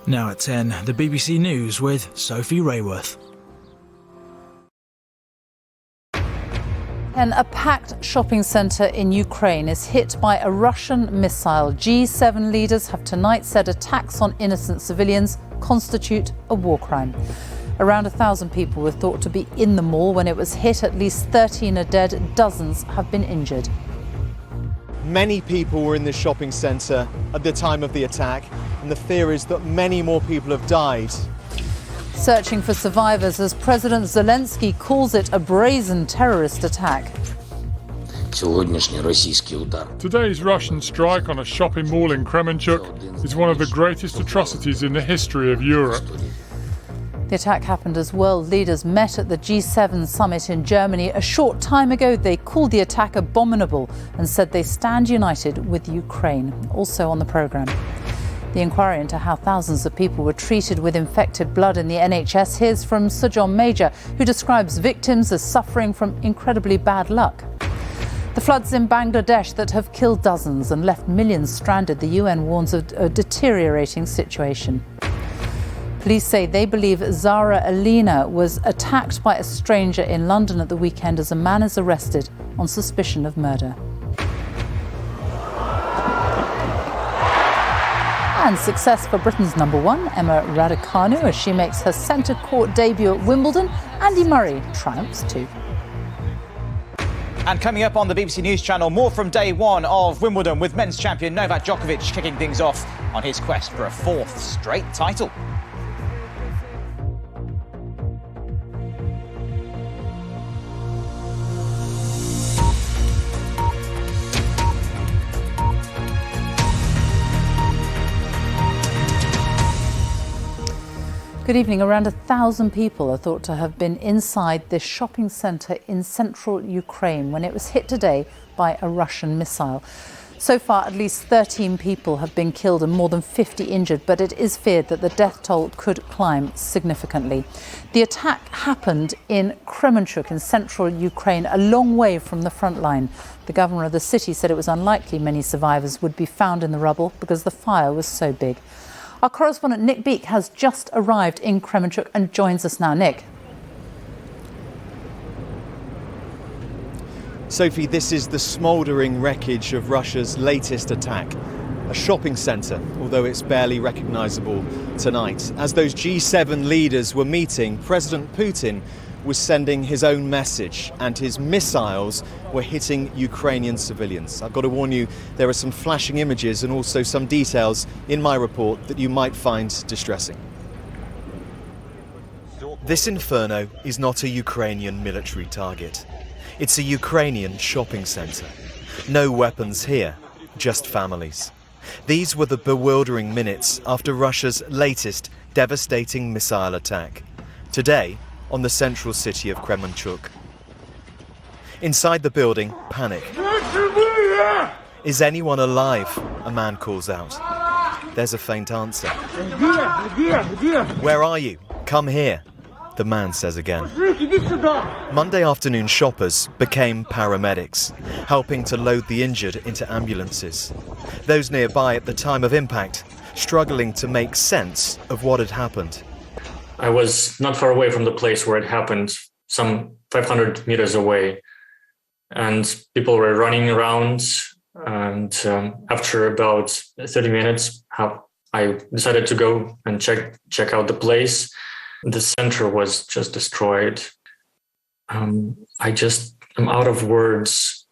Now at 10, the BBC News with Sophie Rayworth. And a packed shopping centre in Ukraine is hit by a Russian missile. G7 leaders have tonight said attacks on innocent civilians constitute a war crime. Around 1,000 people were thought to be in the mall when it was hit. At least 13 are dead. Dozens have been injured. Many people were in this shopping centre at the time of the attack, and the fear is that many more people have died. Searching for survivors as President Zelensky calls it a brazen terrorist attack. Today's Russian strike on a shopping mall in Kremenchuk is one of the greatest atrocities in the history of Europe. The attack happened as world leaders met at the G7 summit in Germany. A short time ago, they called the attack abominable and said they stand united with Ukraine. Also on the programme, the inquiry into how thousands of people were treated with infected blood in the NHS. Here's from Sir John Major, who describes victims as suffering from incredibly bad luck. The floods in Bangladesh that have killed dozens and left millions stranded. The UN warns of a deteriorating situation. Police say they believe Zara Alina was attacked by a stranger in London at the weekend as a man is arrested on suspicion of murder. And success for Britain's number one, Emma Raducanu, as she makes her centre court debut at Wimbledon. Andy Murray triumphs too. And coming up on the BBC News Channel, more from day one of Wimbledon with men's champion Novak Djokovic kicking things off on his quest for a fourth straight title. Good evening. Around 1,000 people are thought to have been inside this shopping centre in central Ukraine when it was hit today by a Russian missile. So far, at least 13 people have been killed and more than 50 injured, but it is feared that the death toll could climb significantly. The attack happened in Kremenchuk in central Ukraine, a long way from the front line. The governor of the city said it was unlikely many survivors would be found in the rubble because the fire was so big. Our correspondent Nick Beake has just arrived in Kremenchuk and joins us now. Nick. Sophie, this is the smouldering wreckage of Russia's latest attack. A shopping centre, although it's barely recognisable tonight. As those G7 leaders were meeting, President Putin was sending his own message, and his missiles were hitting Ukrainian civilians. I've got to warn you, there are some flashing images and also some details in my report that you might find distressing. This inferno is not a Ukrainian military target. It's a Ukrainian shopping centre. No weapons here, just families. These were the bewildering minutes after Russia's latest devastating missile attack. Today, on the central city of Kremenchuk. Inside the building, panic. Is anyone alive? A man calls out. There's a faint answer. Where are you? Come here, the man says again. Monday afternoon shoppers became paramedics, helping to load the injured into ambulances. Those nearby at the time of impact, struggling to make sense of what had happened. I was not far away from the place where it happened, some 500 meters away, and people were running around. And after about 30 minutes, I decided to go and check out the place. The center was just destroyed. I'm out of words.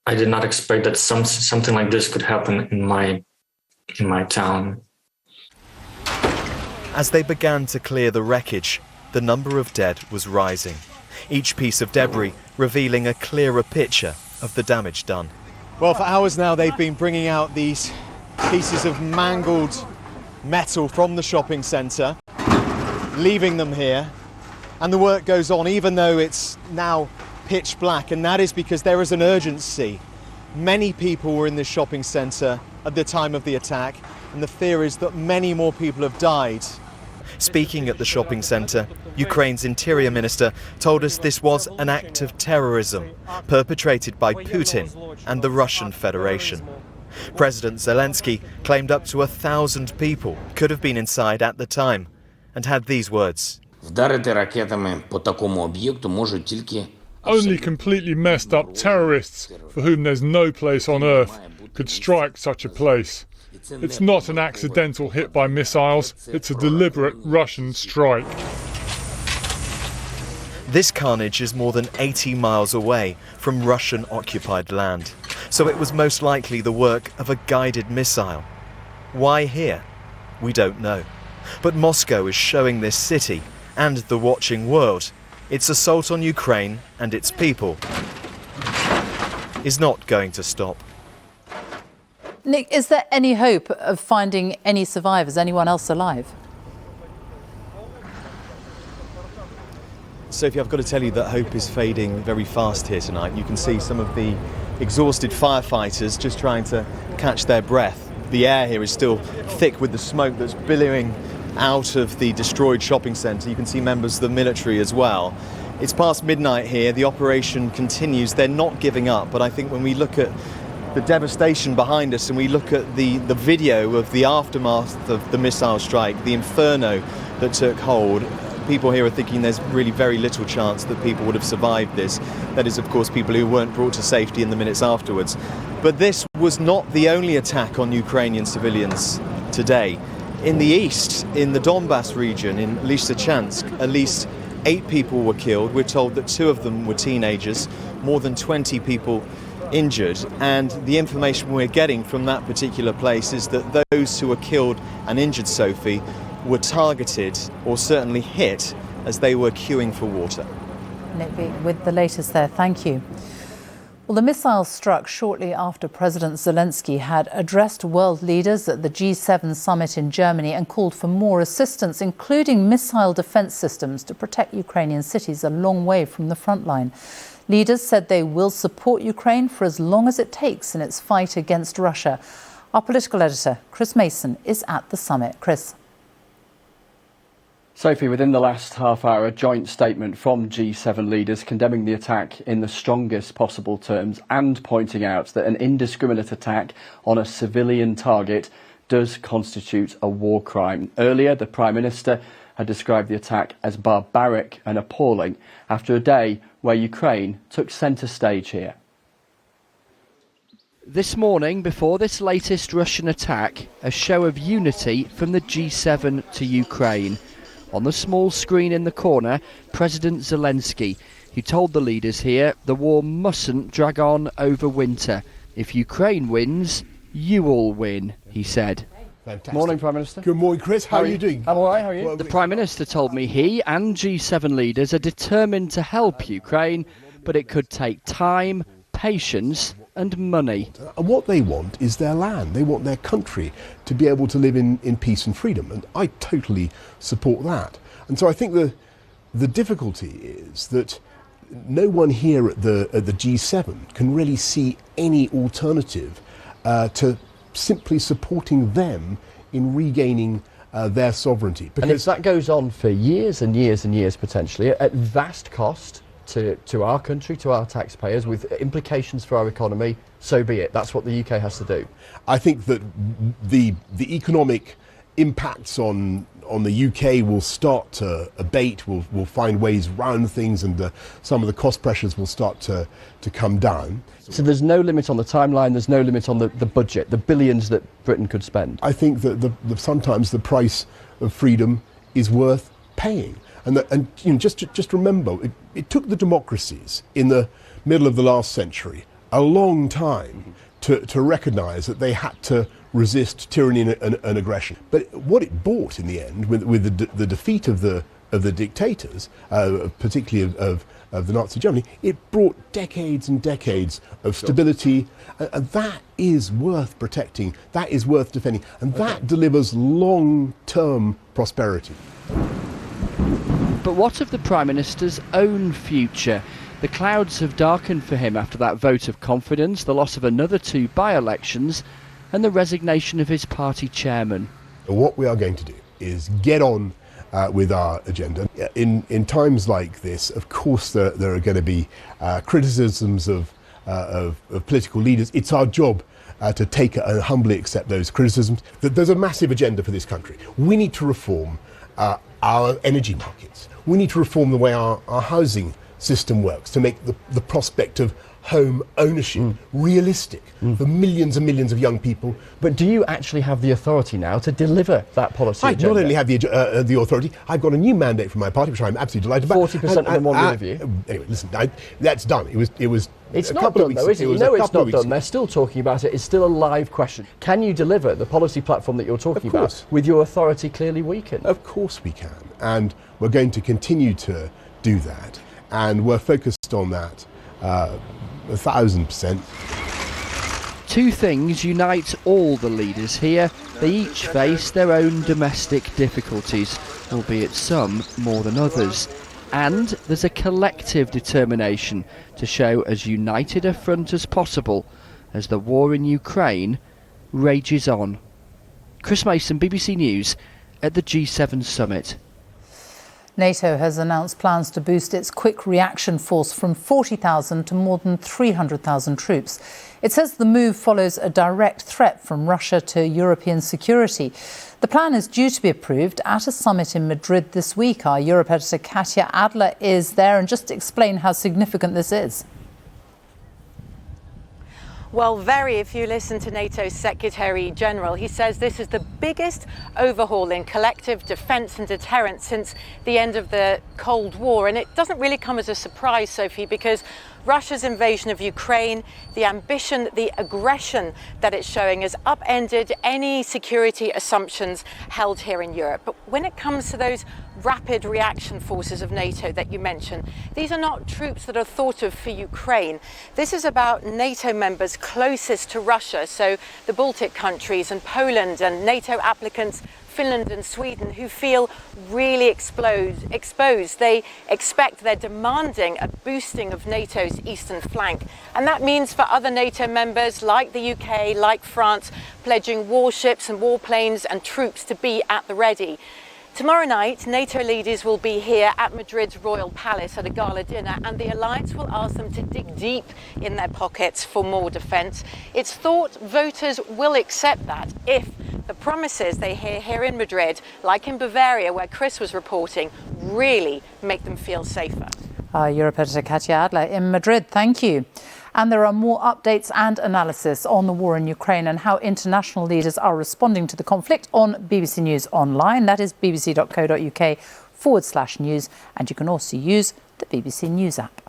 I did not expect that something like this could happen in my town. As they began to clear the wreckage, the number of dead was rising, each piece of debris revealing a clearer picture of the damage done. Well, for hours now they've been bringing out these pieces of mangled metal from the shopping centre, leaving them here, and the work goes on even though it's now pitch black, and that is because there is an urgency. Many people were in this shopping centre at the time of the attack, and the fear is that many more people have died. Speaking at the shopping centre, Ukraine's Interior Minister told us this was an act of terrorism perpetrated by Putin and the Russian Federation. President Zelensky claimed up to 1,000 people could have been inside at the time and had these words. Вдарити ракетами по такому об'єкту можуть тільки Only completely messed up terrorists for whom there's no place on earth could strike such a place. It's not an accidental hit by missiles, it's a deliberate Russian strike. This carnage is more than 80 miles away from Russian-occupied land, so it was most likely the work of a guided missile. Why here? We don't know. But Moscow is showing this city and the watching world its assault on Ukraine and its people is not going to stop. Nick, is there any hope of finding any survivors, anyone else alive? Sophie, I've got to tell you that hope is fading very fast here tonight. You can see some of the exhausted firefighters just trying to catch their breath. The air here is still thick with the smoke that's billowing out of the destroyed shopping centre. You can see members of the military as well. It's past midnight here. The operation continues. They're not giving up, but I think when we look at the devastation behind us and we look at the video of the aftermath of the missile strike, the inferno that took hold, people here are thinking there's really very little chance that people would have survived this. That is, of course, people who weren't brought to safety in the minutes afterwards. But this was not the only attack on Ukrainian civilians today. In the east, in the Donbass region, in Lysychansk, at least 8 people were killed. We're told that 2 of them were teenagers, more than 20 people injured. And the information we're getting from that particular place is that those who were killed and injured, Sophie, were targeted or certainly hit as they were queuing for water. Nick Beattie with the latest there. Thank you. Well, the missile struck shortly after President Zelensky had addressed world leaders at the G7 summit in Germany and called for more assistance, including missile defence systems to protect Ukrainian cities a long way from the front line. Leaders said they will support Ukraine for as long as it takes in its fight against Russia. Our political editor, Chris Mason, is at the summit. Chris. Sophie, within the last half hour, a joint statement from G7 leaders condemning the attack in the strongest possible terms and pointing out that an indiscriminate attack on a civilian target does constitute a war crime. Earlier, the Prime Minister had described the attack as barbaric and appalling after a day where Ukraine took centre stage here. This morning, before this latest Russian attack, a show of unity from the G7 to Ukraine. On the small screen in the corner, President Zelensky, who told the leaders here the war mustn't drag on over winter. If Ukraine wins, you all win, he said. Fantastic. Morning, Prime Minister. Good morning, Chris. How are you doing? I'm all right, how are you? Well, The Prime Minister told me he and G7 leaders are determined to help Ukraine, but it could take time, patience and money. And what they want is their land. They want their country to be able to live in peace and freedom. And I totally support that. And so I think the difficulty is that no one here at the G7 can really see any alternative to simply supporting them in regaining their sovereignty. And if that goes on for years and years and years potentially, at vast cost to our country, to our taxpayers, with implications for our economy, so be it. That's what the UK has to do. I think that the economic impacts on the UK will start to abate. We'll find ways around things, and some of the cost pressures will start to come down. So there's no limit on the timeline, there's no limit on the budget, the billions that Britain could spend. I think that sometimes the price of freedom is worth paying. And you know, just remember, it took the democracies in the middle of the last century a long time to recognise that they had to resist tyranny and aggression. But what it bought in the end, with the defeat of the dictators, particularly of the Nazi Germany, it brought decades and decades of stability, and that is worth protecting, that is worth defending, and that delivers long-term prosperity. But what of the Prime Minister's own future? The clouds have darkened for him after that vote of confidence, the loss of another 2 by-elections, and the resignation of his party chairman. What we are going to do is get on with our agenda. In times like this, of course, there are going to be criticisms of political leaders. It's our job to take and humbly accept those criticisms. There's a massive agenda for this country. We need to reform our energy markets. We need to reform the way our housing system works to make the prospect of home ownership realistic for millions and millions of young people. But do you actually have the authority now to deliver that policy I agenda? not only have the authority, I've got a new mandate from my party, which I'm absolutely delighted about. 40% of them want to interview. Anyway, listen, that's done. It was. It's a not couple of done, weeks though, is it? ago. You know was a it's couple of not weeks done. They're still talking about it. It's still a live question. Can you deliver the policy platform that you're talking about with your authority clearly weakened? Of course we can. And we're going to continue to do that. And we're focused on that 1,000%. Two things unite all the leaders here. They each face their own domestic difficulties, albeit some more than others. And there's a collective determination to show as united a front as possible as the war in Ukraine rages on. Chris Mason, BBC News, at the G7 summit. NATO has announced plans to boost its quick reaction force from 40,000 to more than 300,000 troops. It says the move follows a direct threat from Russia to European security. The plan is due to be approved at a summit in Madrid this week. Our Europe editor Katya Adler is there, and just to explain how significant this is. Well, very, if you listen to NATO's Secretary General, he says this is the biggest overhaul in collective defence and deterrence since the end of the Cold War. And it doesn't really come as a surprise, Sophie, because Russia's invasion of Ukraine, the ambition, the aggression that it's showing has upended any security assumptions held here in Europe. But when it comes to those rapid reaction forces of NATO that you mentioned, these are not troops that are thought of for Ukraine. This is about NATO members closest to Russia, so the Baltic countries and Poland and NATO applicants Finland and Sweden, who feel really exposed. They expect, they're demanding a boosting of NATO's eastern flank. And that means for other NATO members like the UK, like France, pledging warships and warplanes and troops to be at the ready. Tomorrow night, NATO leaders will be here at Madrid's Royal Palace at a gala dinner, and the alliance will ask them to dig deep in their pockets for more defence. It's thought voters will accept that if the promises they hear here in Madrid, like in Bavaria, where Chris was reporting, really make them feel safer. Our Europe editor Katya Adler in Madrid, thank you. And there are more updates and analysis on the war in Ukraine and how international leaders are responding to the conflict on BBC News Online. That is bbc.co.uk/news. And you can also use the BBC News app.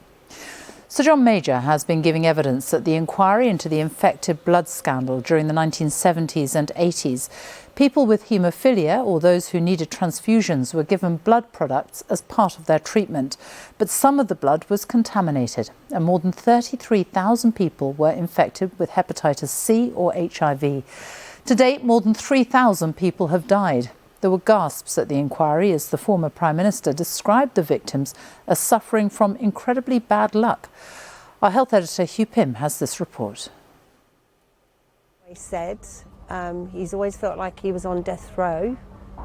Sir John Major has been giving evidence at the inquiry into the infected blood scandal during the 1970s and 80s. People with haemophilia, or those who needed transfusions, were given blood products as part of their treatment. But some of the blood was contaminated, and more than 33,000 people were infected with hepatitis C or HIV. To date, more than 3,000 people have died. There were gasps at the inquiry as the former Prime Minister described the victims as suffering from incredibly bad luck. Our health editor Hugh Pym has this report. He said he's always felt like he was on death row,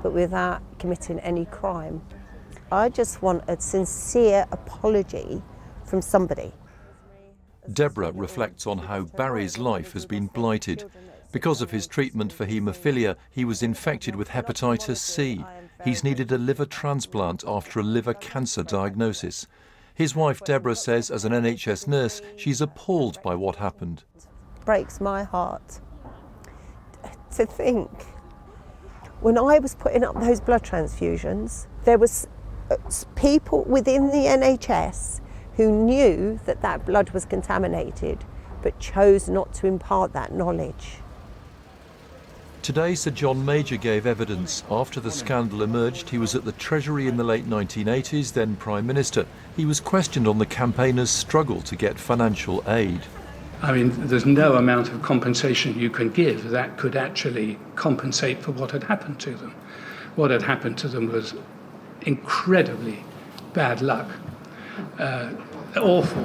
but without committing any crime. I just want a sincere apology from somebody. Deborah reflects on how Barry's life has been blighted. Because of his treatment for haemophilia, he was infected with hepatitis C. He's needed a liver transplant after a liver cancer diagnosis. His wife Deborah says as an NHS nurse, she's appalled by what happened. It breaks my heart to think when I was putting up those blood transfusions, there was people within the NHS who knew that that blood was contaminated but chose not to impart that knowledge. Today, Sir John Major gave evidence. After the scandal emerged, he was at the Treasury in the late 1980s, then Prime Minister. He was questioned on the campaigners' struggle to get financial aid. I mean, there's no amount of compensation you can give that could actually compensate for what had happened to them. What had happened to them was incredibly bad luck, awful,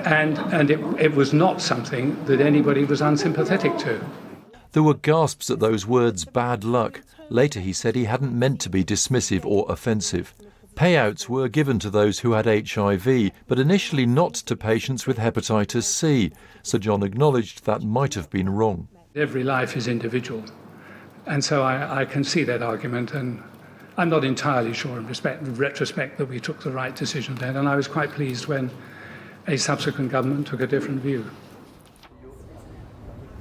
and it was not something that anybody was unsympathetic to. There were gasps at those words, bad luck. Later he said he hadn't meant to be dismissive or offensive. Payouts were given to those who had HIV, but initially not to patients with hepatitis C. Sir John acknowledged that might have been wrong. Every life is individual, and so I can see that argument, and I'm not entirely sure in retrospect that we took the right decision then, and I was quite pleased when a subsequent government took a different view.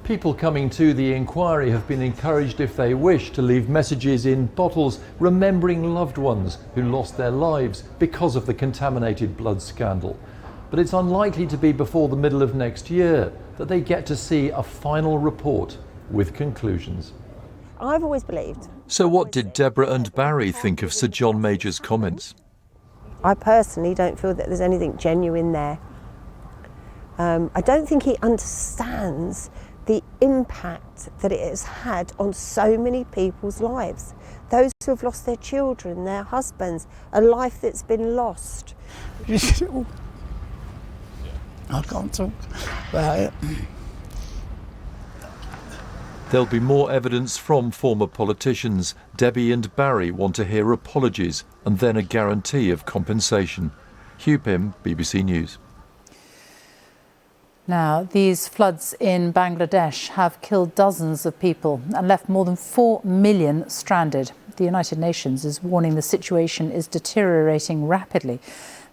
People coming to the inquiry have been encouraged, if they wish, to leave messages in bottles remembering loved ones who lost their lives because of the contaminated blood scandal. But it's unlikely to be before the middle of next year that they get to see a final report with conclusions. I've always believed. So what did Deborah and Barry think of Sir John Major's comments? I personally don't feel that there's anything genuine there. I don't think he understands the impact that it has had on so many people's lives. Those who have lost their children, their husbands, a life that's been lost. I can't talk about it. There'll be more evidence from former politicians. Debbie and Barry want to hear apologies and then a guarantee of compensation. Hugh Pym, BBC News. Now, these floods in Bangladesh have killed dozens of people and left more than 4 million stranded. The United Nations is warning the situation is deteriorating rapidly.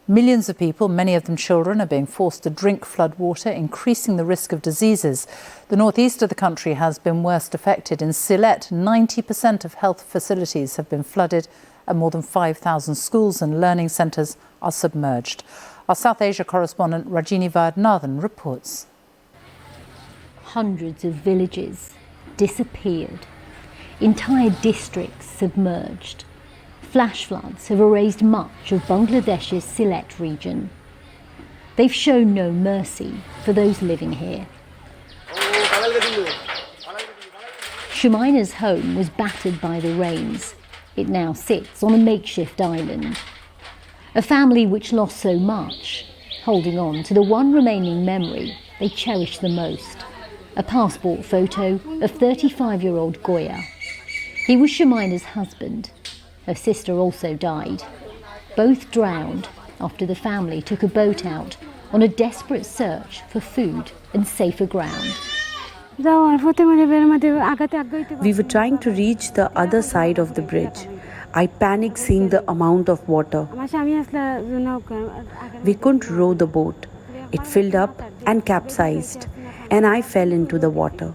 Millions of people, many of them children, are being forced to drink flood water, increasing the risk of diseases. The northeast of the country has been worst affected. In Sylhet, 90% of health facilities have been flooded and more than 5,000 schools and learning centres are submerged. Our South Asia correspondent Rajini Vaidyanathan reports. Hundreds of villages disappeared, entire districts submerged. Flash floods have erased much of Bangladesh's Sylhet region. They've shown no mercy for those living here. Shumaina's home was battered by the rains. It now sits on a makeshift island. A family which lost so much, holding on to the one remaining memory they cherish the most, a passport photo of 35-year-old Goya. He was Shumaina's husband. Her sister also died. Both drowned after the family took a boat out on a desperate search for food and safer ground. We were trying to reach the other side of the bridge. I panicked seeing the amount of water. We couldn't row the boat. It filled up and capsized, and I fell into the water.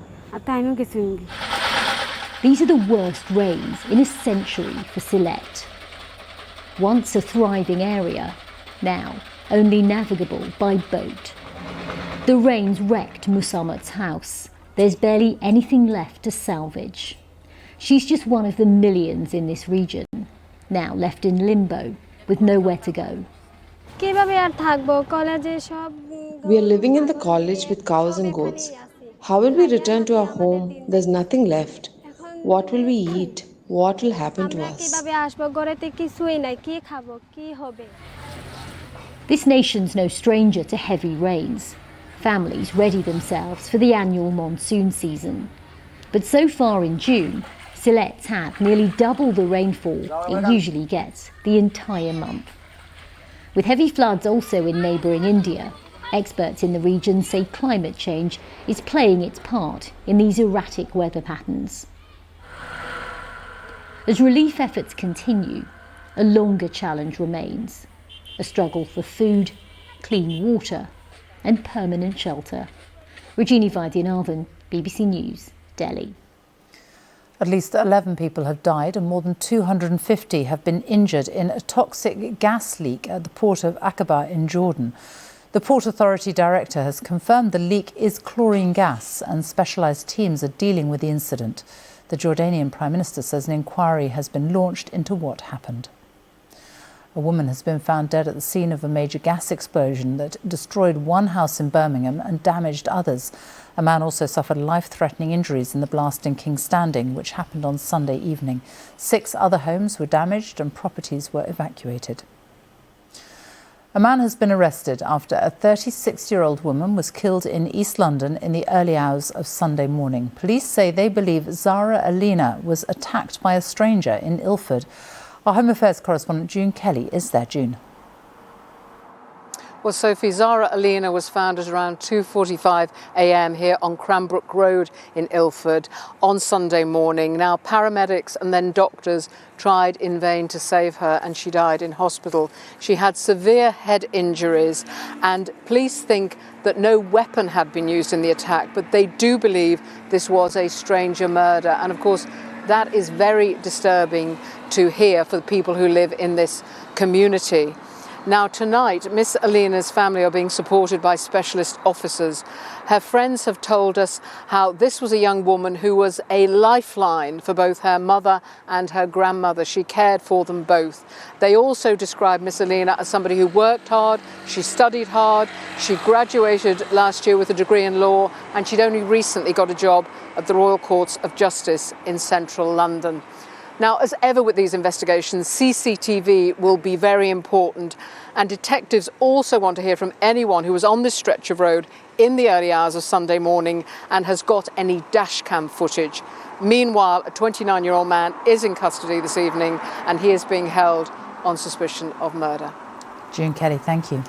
These are the worst rains in a century for Sylhet. Once a thriving area, now only navigable by boat. The rains wrecked Musammat's house. There's barely anything left to salvage. She's just one of the millions in this region, now left in limbo with nowhere to go. We are living in the college with cows and goats. How will we return to our home? There's nothing left. What will we eat? What will happen to us? This nation's no stranger to heavy rains. Families ready themselves for the annual monsoon season. But so far in June, Sylhet's had nearly double the rainfall it usually gets the entire month. With heavy floods also in neighbouring India, experts in the region say climate change is playing its part in these erratic weather patterns. As relief efforts continue, a longer challenge remains. A struggle for food, clean water and permanent shelter. Rajini Vaidyanathan, BBC News, Delhi. At least 11 people have died and more than 250 have been injured in a toxic gas leak at the port of Aqaba in Jordan. The Port Authority director has confirmed the leak is chlorine gas and specialised teams are dealing with the incident. The Jordanian Prime Minister says an inquiry has been launched into what happened. A woman has been found dead at the scene of a major gas explosion that destroyed one house in Birmingham and damaged others. A man also suffered life-threatening injuries in the blast in King's Standing, which happened on Sunday evening. 6 other homes were damaged and properties were evacuated. A man has been arrested after a 36-year-old woman was killed in East London in the early hours of Sunday morning. Police say they believe Zara Alina was attacked by a stranger in Ilford. Our Home Affairs correspondent June Kelly is there. June. Well, Sophie, Zara Alina was found at around 2:45 a.m. here on Cranbrook Road in Ilford on Sunday morning. Now, paramedics and then doctors tried in vain to save her, and she died in hospital. She had severe head injuries, and police think that no weapon had been used in the attack, but they do believe this was a stranger murder. And of course, that is very disturbing to hear for the people who live in this community. Now tonight, Miss Alina's family are being supported by specialist officers. Her friends have told us how this was a young woman who was a lifeline for both her mother and her grandmother. She cared for them both. They also describe Miss Alina as somebody who worked hard, she studied hard, she graduated last year with a degree in law, and she'd only recently got a job at the Royal Courts of Justice in central London. Now, as ever with these investigations, CCTV will be very important, and detectives also want to hear from anyone who was on this stretch of road in the early hours of Sunday morning and has got any dashcam footage. Meanwhile, a 29-year-old man is in custody this evening, and he is being held on suspicion of murder. June Kelly, thank you.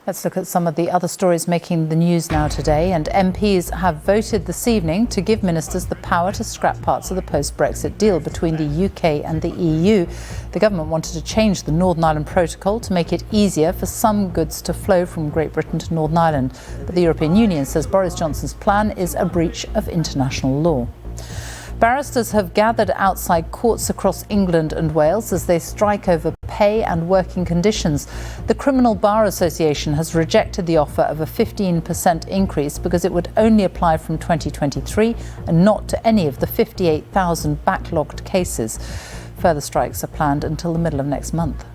Let's look at some of the other stories making the news now today. And MPs have voted this evening to give ministers the power to scrap parts of the post-Brexit deal between the UK and the EU. The government wanted to change the Northern Ireland Protocol to make it easier for some goods to flow from Great Britain to Northern Ireland. But the European Union says Boris Johnson's plan is a breach of international law. Barristers have gathered outside courts across England and Wales as they strike over pay and working conditions. The Criminal Bar Association has rejected the offer of a 15% increase because it would only apply from 2023 and not to any of the 58,000 backlogged cases. Further strikes are planned until the middle of next month.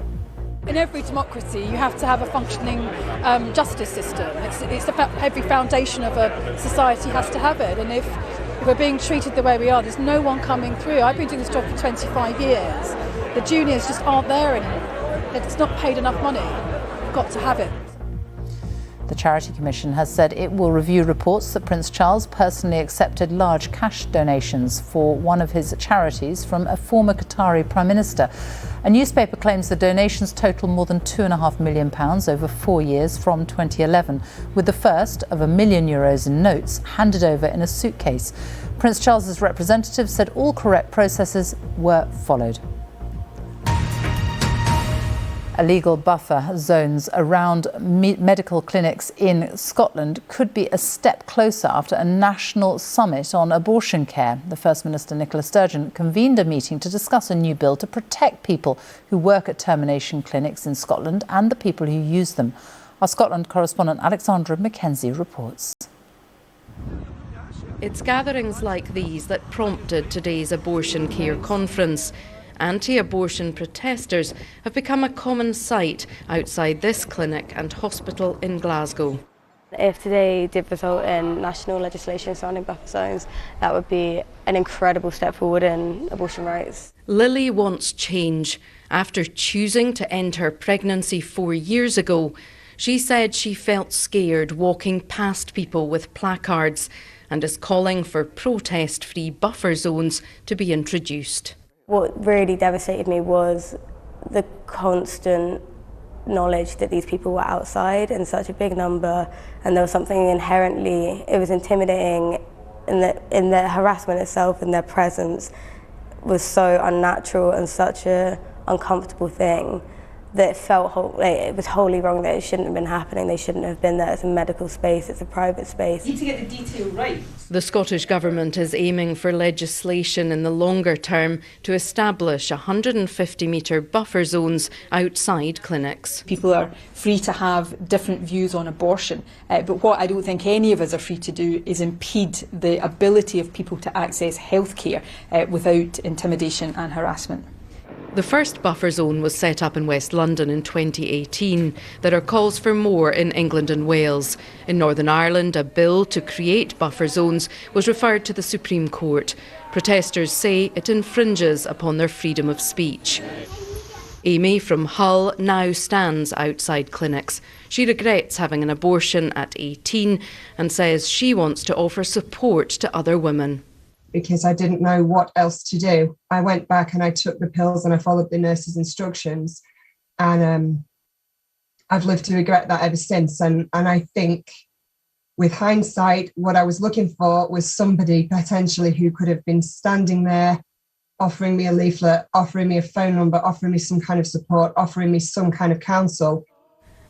In every democracy, you have to have a functioning justice system. It's every foundation of a society has to have it. And if we're being treated the way we are, there's no one coming through. I've been doing this job for 25 years. The juniors just aren't there anymore. It's not paid enough money. We've got to have it. The Charity Commission has said it will review reports that Prince Charles personally accepted large cash donations for one of his charities from a former Qatari Prime Minister. A newspaper claims the donations total more than £2.5 million over 4 years from 2011, with the first of €1 million in notes handed over in a suitcase. Prince Charles's representative said all correct processes were followed. Illegal buffer zones around medical clinics in Scotland could be a step closer after a national summit on abortion care. The First Minister, Nicola Sturgeon, convened a meeting to discuss a new bill to protect people who work at termination clinics in Scotland and the people who use them. Our Scotland correspondent Alexandra Mackenzie reports. It's gatherings like these that prompted today's abortion care conference. Anti-abortion protesters have become a common sight outside this clinic and hospital in Glasgow. If today did result in national legislation surrounding buffer zones, that would be an incredible step forward in abortion rights. Lily wants change. After choosing to end her pregnancy 4 years ago, she said she felt scared walking past people with placards and is calling for protest-free buffer zones to be introduced. What really devastated me was the constant knowledge that these people were outside in such a big number, and there was something inherently, it was intimidating in the harassment itself, and their presence was so unnatural and such an uncomfortable thing that it felt it was wholly wrong, that it shouldn't have been happening. They shouldn't have been there. It's a medical space, it's a private space. You need to get the detail right. The Scottish Government is aiming for legislation in the longer term to establish 150-metre buffer zones outside clinics. People are free to have different views on abortion, but what I don't think any of us are free to do is impede the ability of people to access healthcare without intimidation and harassment. The first buffer zone was set up in West London in 2018. There are calls for more in England and Wales. In Northern Ireland, a bill to create buffer zones was referred to the Supreme Court. Protesters say it infringes upon their freedom of speech. Amy from Hull now stands outside clinics. She regrets having an abortion at 18 and says she wants to offer support to other women. because I didn't know what else to do. I went back and I took the pills and I followed the nurse's instructions. And I've lived to regret that ever since. And I think with hindsight, what I was looking for was somebody potentially who could have been standing there, offering me a leaflet, offering me a phone number, offering me some kind of support, offering me some kind of counsel.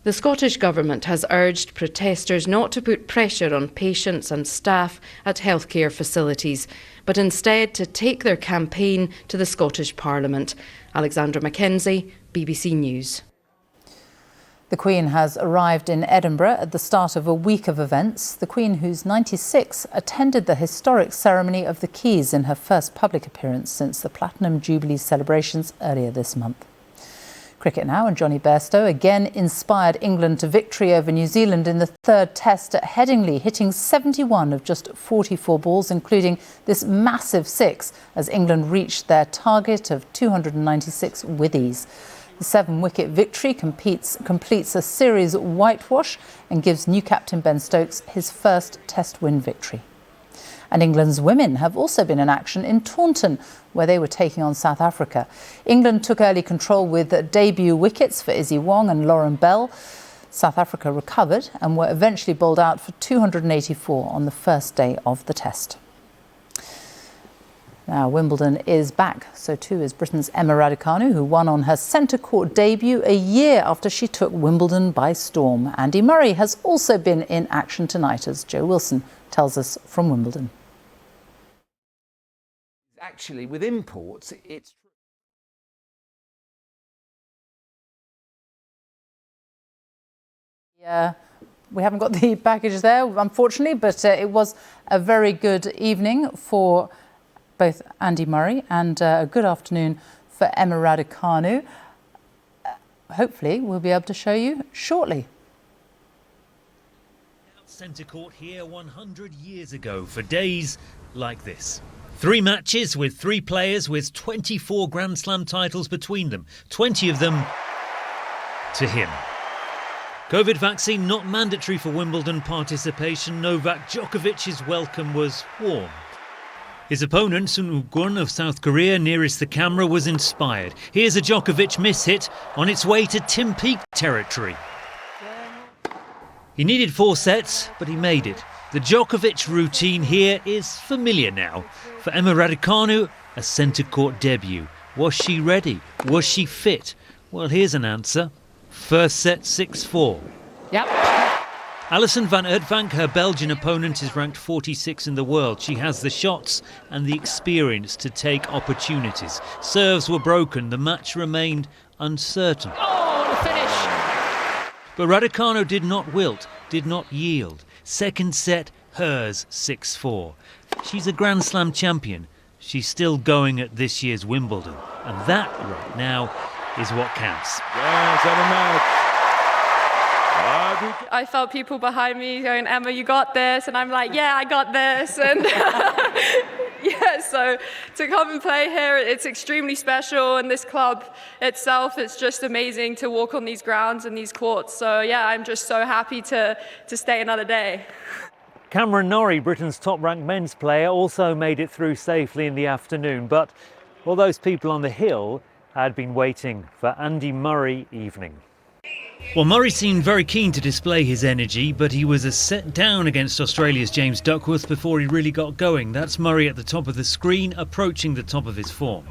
The Scottish Government has urged protesters not to put pressure on patients and staff at healthcare facilities, but instead to take their campaign to the Scottish Parliament. Alexandra Mackenzie, BBC News. The Queen has arrived in Edinburgh at the start of a week of events. The Queen, who's 96, attended the historic ceremony of the Keys in her first public appearance since the Platinum Jubilee celebrations earlier this month. Cricket now, and Johnny Bairstow again inspired England to victory over New Zealand in the third test at Headingley, hitting 71 of just 44 balls, including this massive six, as England reached their target of 296 with ease. The 7-wicket victory completes a series whitewash and gives new captain Ben Stokes his first test win victory. And England's women have also been in action in Taunton, where they were taking on South Africa. England took early control with debut wickets for Izzy Wong and Lauren Bell. South Africa recovered and were eventually bowled out for 284 on the first day of the test. Now, Wimbledon is back. So too is Britain's Emma Raducanu, who won on her centre court debut a year after she took Wimbledon by storm. Andy Murray has also been in action tonight, as Joe Wilson tells us from Wimbledon. Actually, with imports, it's... Yeah, we haven't got the package there, unfortunately, but it was a very good evening for both Andy Murray and a good afternoon for Emma Raducanu. Hopefully, we'll be able to show you shortly. Centre court here 100 years ago for days like this. 3 matches with 3 players with 24 Grand Slam titles between them, 20 of them to him. COVID vaccine not mandatory for Wimbledon participation. Novak Djokovic's welcome was warm. His opponent, Sun Woo-gun of South Korea, nearest the camera, was inspired. Here's a Djokovic miss-hit on its way to Tim Peake territory. He needed 4 sets, but he made it. The Djokovic routine here is familiar now. For Emma Raducanu, a centre court debut. Was she ready? Was she fit? Well, here's an answer. First set 6-4. Yep. Alison van Uytvanck, her Belgian opponent, is ranked 46 in the world. She has the shots and the experience to take opportunities. Serves were broken. The match remained uncertain. Oh, the finish! But Raducanu did not wilt, did not yield. Second set, hers, 6-4. She's a Grand Slam champion. She's still going at this year's Wimbledon. And that, right now, is what counts. I felt people behind me going, Emma, you got this. And I'm like, yeah, I got this. And yeah, so to come and play here, it's extremely special. And this club itself, it's just amazing to walk on these grounds and these courts. So yeah, I'm just so happy to stay another day. Cameron Norrie, Britain's top-ranked men's player, also made it through safely in the afternoon. But all those people on the hill had been waiting for Andy Murray evening. Well, Murray seemed very keen to display his energy, but he was a set down against Australia's James Duckworth before he really got going. That's Murray at the top of the screen, approaching the top of his form.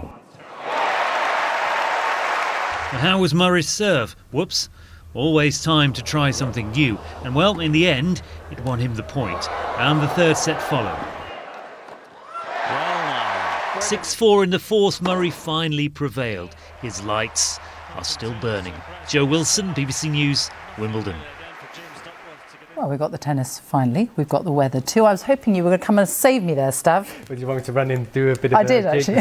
Now, how was Murray's serve? Whoops. Always time to try something new. And well, in the end, it won him the point. And the third set followed. 6-4 in the fourth, Murray finally prevailed. His lights are still burning. Joe Wilson, BBC News, Wimbledon. Well, we've got the tennis finally. We've got the weather too. I was hoping you were going to come and save me there, Stav. Would you want me to run in and do a bit of I did, actually.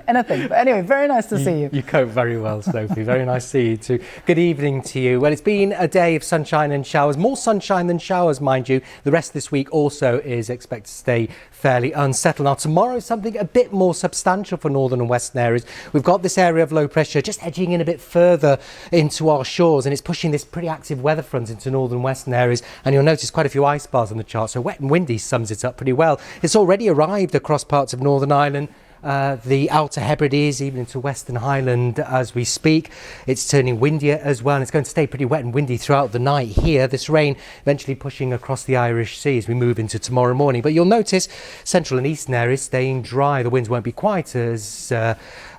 Anything. But anyway, very nice to see you. You cope very well, Sophie. Very nice to see you too. Good evening to you. Well, it's been a day of sunshine and showers. More sunshine than showers, mind you. The rest of this week also is expected to stay fairly unsettled. Now, tomorrow, something a bit more substantial for northern and western areas. We've got this area of low pressure just edging in a bit further into our shores, and it's pushing this pretty active weather front into northern and western areas. And you'll notice quite a few ice bars on the chart, so wet and windy sums it up pretty well. It's already arrived across parts of Northern Ireland. The Outer Hebrides, even into Western Highland as we speak. It's turning windier as well, and it's going to stay pretty wet and windy throughout the night here. This rain eventually pushing across the Irish Sea as we move into tomorrow morning. But you'll notice central and eastern areas staying dry. The winds won't be quite as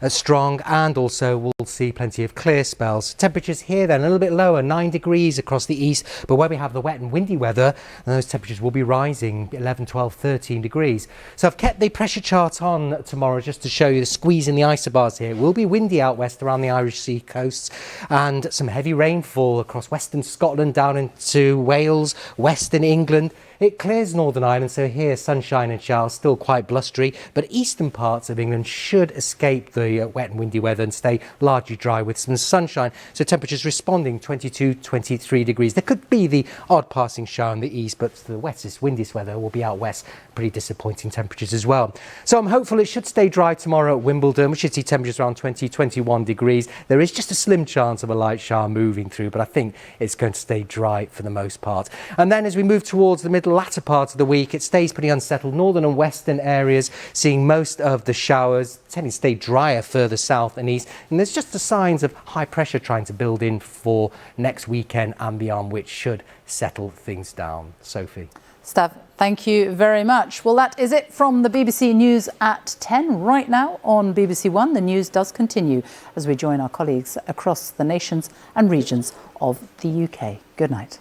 strong, and also we'll see plenty of clear spells. Temperatures here then a little bit lower, 9 degrees across the east, but where we have the wet and windy weather, those temperatures will be rising 11, 12, 13 degrees. So I've kept the pressure chart on tomorrow just to show you the squeeze in the isobars here. It will be windy out west around the Irish Sea coasts, and some heavy rainfall across western Scotland down into Wales, western England. It clears Northern Ireland, so here sunshine and showers, still quite blustery, but eastern parts of England should escape the wet and windy weather and stay largely dry with some sunshine. So temperatures responding 22, 23 degrees. There could be the odd passing shower in the east, but the wettest, windiest weather will be out west. Pretty disappointing temperatures as well. So I'm hopeful it should stay dry tomorrow at Wimbledon. We should see temperatures around 20, 21 degrees. There is just a slim chance of a light shower moving through, but I think it's going to stay dry for the most part. And then as we move towards the latter part of the week, it stays pretty unsettled. Northern and western areas seeing most of the showers, tending to stay drier further south and east. And there's just the signs of high pressure trying to build in for next weekend and beyond, which should settle things down. Sophie. Stav, thank you very much. Well, that is it from the BBC News at 10. Right now on BBC One, the news does continue as we join our colleagues across the nations and regions of the UK. Good night.